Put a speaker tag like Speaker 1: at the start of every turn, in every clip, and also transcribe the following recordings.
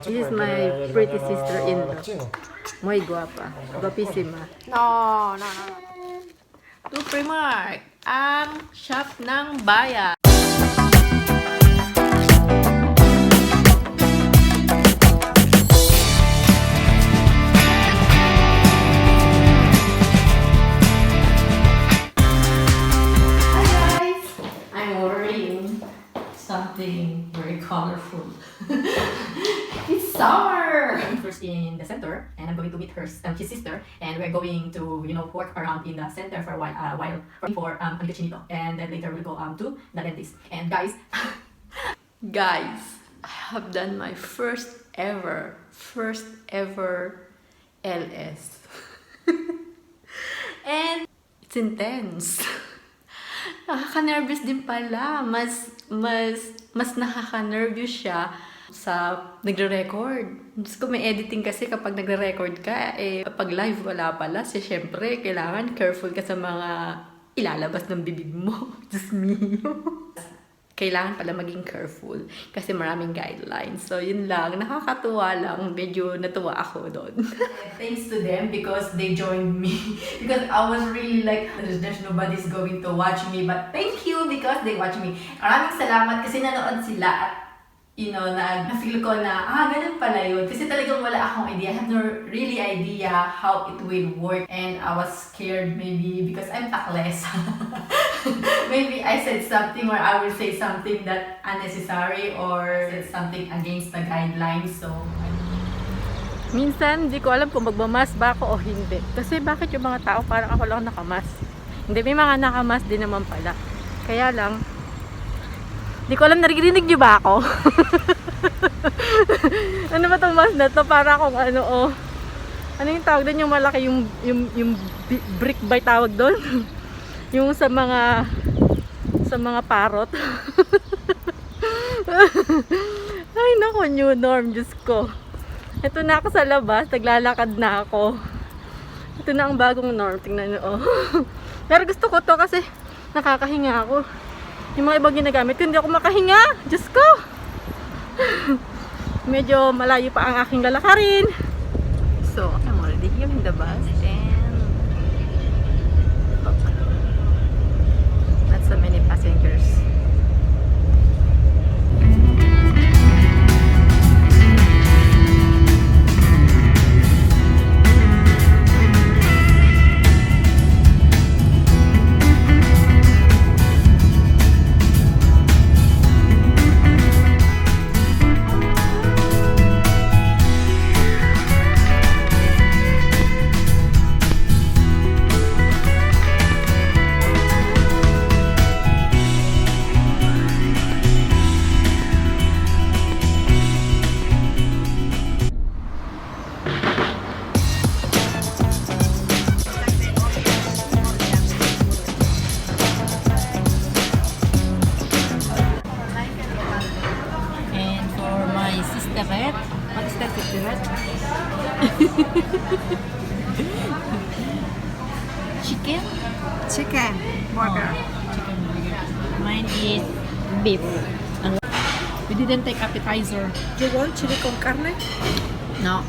Speaker 1: She is my pretty sister-in-law. Muy guapa. Guapissima.
Speaker 2: No. To Primark, ang shop ng bayan. Hi guys! I'm wearing something very colorful. It's summer! I'm first in the center, and I'm going to meet his sister, and we're going to, work around in the center for a while for Amiga Chinita, and then later we'll go to the dentist. And guys, I have done my first ever LS, and it's intense. Nakaka-nervous din pala. Mas nakaka-nervous siya sa nagre-record. Diyos ko, may editing kasi kapag nagre-record ka, kapag live wala pala. Siyempre, kailangan careful ka sa mga ilalabas ng bibig mo. Diyos mio. Kailangan pala maging careful kasi maraming guidelines. So, yun lang. Nakakatuwa lang. Medyo natuwa ako doon. Thanks to them because they joined me. Because I was really like, there's nobody's going to watch me. But thank you because they watch me. Maraming salamat kasi nanood sila at na-feel ko na, ganun pala yun. Kasi talagang wala akong idea. I have no really idea how it will work. And I was scared maybe because I'm takles. Maybe I said something or I will say something that unnecessary or said something against the guidelines. So,
Speaker 1: Minsan, hindi ko alam kung magmamas ba ako o hindi. Kasi bakit yung mga tao parang ako lang nakamas? Hindi, may mga nakamas din naman pala. Kaya lang, hindi ko alam, naririnig niyo ba ako? Ano ba itong mask na to? Para akong ano yung tawag doon? Yung malaki, yung brick by tawag doon? Yung sa mga parot. Ay nako, new norm, Diyos ko. Ito na ako sa labas, naglalakad na ako. Ito na ang bagong norm, tingnan niyo. Pero gusto ko to kasi nakakahinga ako. Yung mga ibang ginagamit ko, hindi ako makahinga. Diyos ko! Medyo malayo pa ang aking lalakarin. So, I'm already here in the bus and not so many passengers. What is that, sister? Chicken?
Speaker 2: chicken burger.
Speaker 1: Chicken burger. Mine is beef. We didn't take appetizer.
Speaker 2: You want chili con carne?
Speaker 1: No.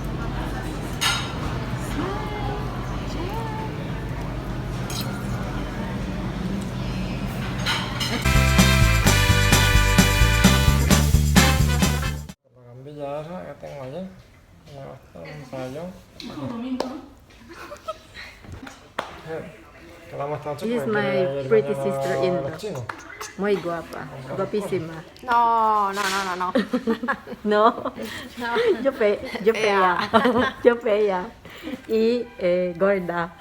Speaker 3: Biasa kateng aja. Sayang.
Speaker 1: She is my pretty sister-in-law. Muy guapa. Guapissima.
Speaker 2: No.
Speaker 1: No. Yo fea. Yo fea. Y gorda.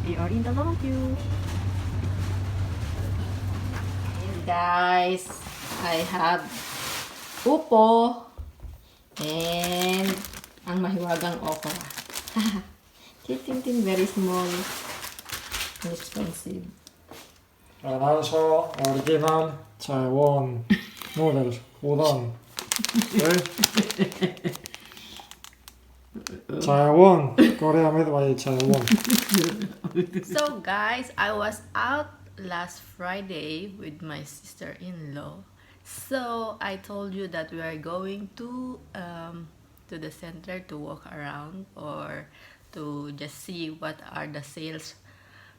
Speaker 1: We are in the long queue. Guys, I have upo and ang mahiwagang okra. Tintin, very small and expensive.
Speaker 3: 알아서 오리지널 Taiwan noodles udon. Taiwan, Korea made by Taiwan.
Speaker 2: So guys, I was out last Friday with my sister-in-law. So I told you that we are going to the center to walk around or to just see what are the sales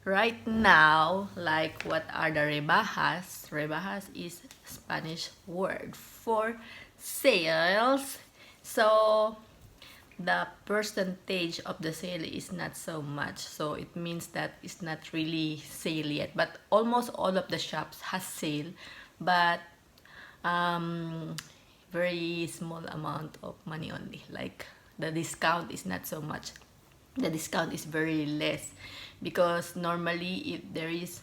Speaker 2: right now, like what are the rebajas. Rebajas is Spanish word for sales. So the percentage of the sale is not so much, so it means that it's not really sale yet, but almost all of the shops has sale, but very small amount of money only, like the discount is not so much. The discount is very less because normally if there is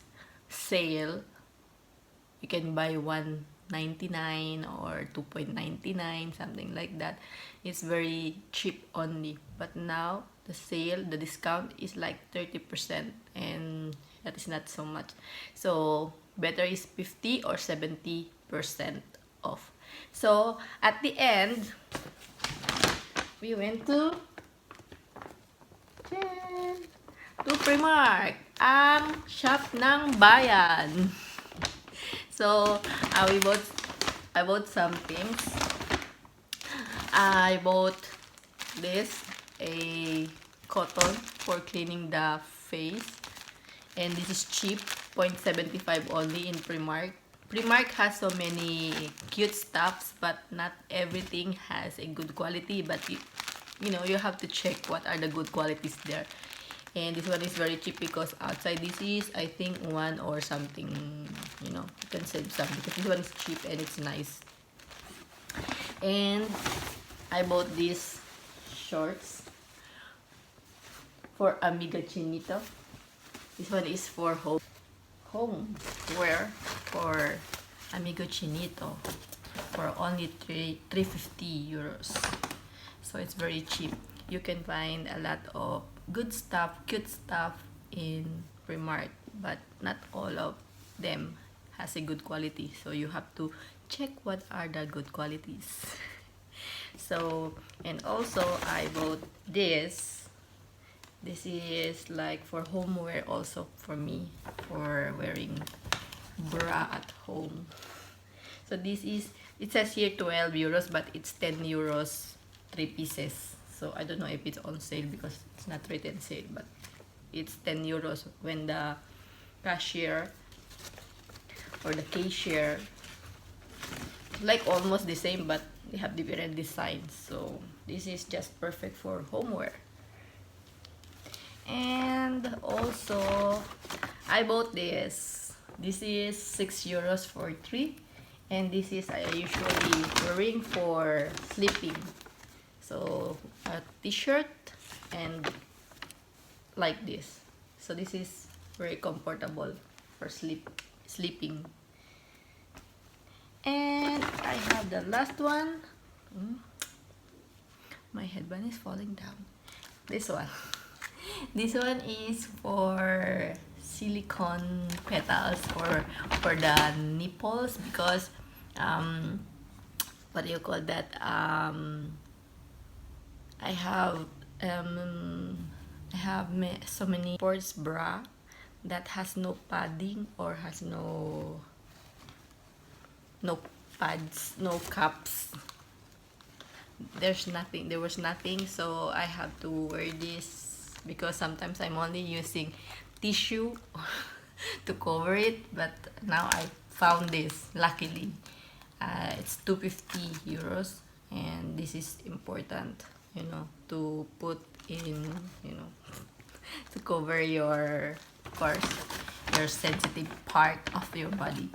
Speaker 2: sale you can buy 1.99 or 2.99, something like that. It's very cheap only, but now the sale, the discount is like 30%, and that is not so much. So better is 50 or 70% off. So at the end we went to Primark, ang shop ng bayan. So, I bought some things. I bought this, a cotton for cleaning the face. And this is cheap, 0.75 only in Primark. Primark has so many cute stuffs, but not everything has a good quality. But you know, you have to check what are the good qualities there. And this one is very cheap because outside this is, I think, 1 or something, you know, you can save some because this one is cheap and it's nice. And I bought these shorts for Amiga Chinita. This one is for home wear for Amigo Chinito for only 350 euros. So it's very cheap. You can find a lot of good stuff, cute stuff in Primark, but not all of them has a good quality. So you have to check what are the good qualities. So, and also I bought this. This is like for homeware also for me, for wearing bra at home. So this is, it says here 12 euros, but it's 10 euros, 3 pieces. So I don't know if it's on sale because it's not written sale, but it's 10 euros when the cashier or the cashier, like almost the same, but they have different designs. So this is just perfect for homeware. And also I bought this. This is 6 euros for 3, and this is I usually wearing for sleeping. So a t-shirt and like this. So this is very comfortable for sleeping. And I have the last one. My headband is falling down. This one. This one is for silicone petals or for the nipples because what do you call that? I have so many sports bra that has no padding or has no pads, no cups. There was nothing, so I have to wear this because sometimes I'm only using tissue to cover it, but now I found this, luckily. It's 250 euros, and this is important, you know, to put in, you know, to cover your, of course, your sensitive part of your body.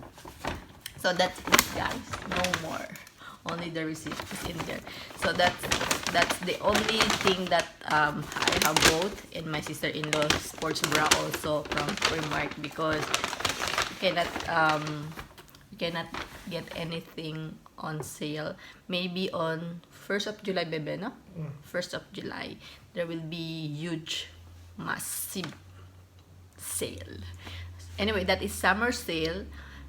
Speaker 2: So that's it, guys. No more. Only the receipt is in there. So that's the only thing that I have bought in my sister-in-law's sports bra also from Primark because you cannot get anything on sale. Maybe on 1st of July, bebe, no? 1st of July, there will be huge, massive sale. Anyway, that is summer sale.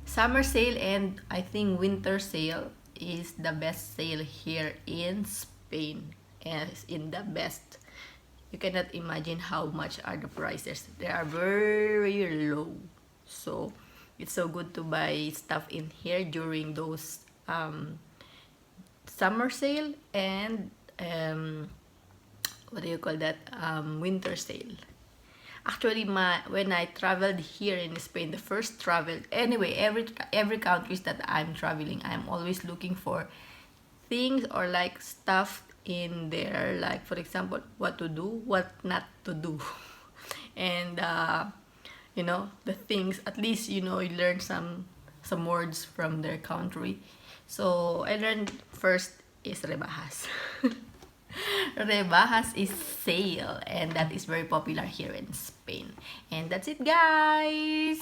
Speaker 2: Summer sale and I think winter sale is the best sale here in Spain, and it's in the best. You cannot imagine how much are the prices. They are very low. So it's so good to buy stuff in here during those summer sale and what do you call that, winter sale. Actually, when I traveled here in Spain, the first travel, anyway, every countries that I'm traveling, I'm always looking for things or like stuff in there, like for example, what to do, what not to do, and you know, the things, at least, you know, you learn some words from their country. So I learned first is rebajas. Rebajas is sale, and that is very popular here in Spain. And that's it, guys.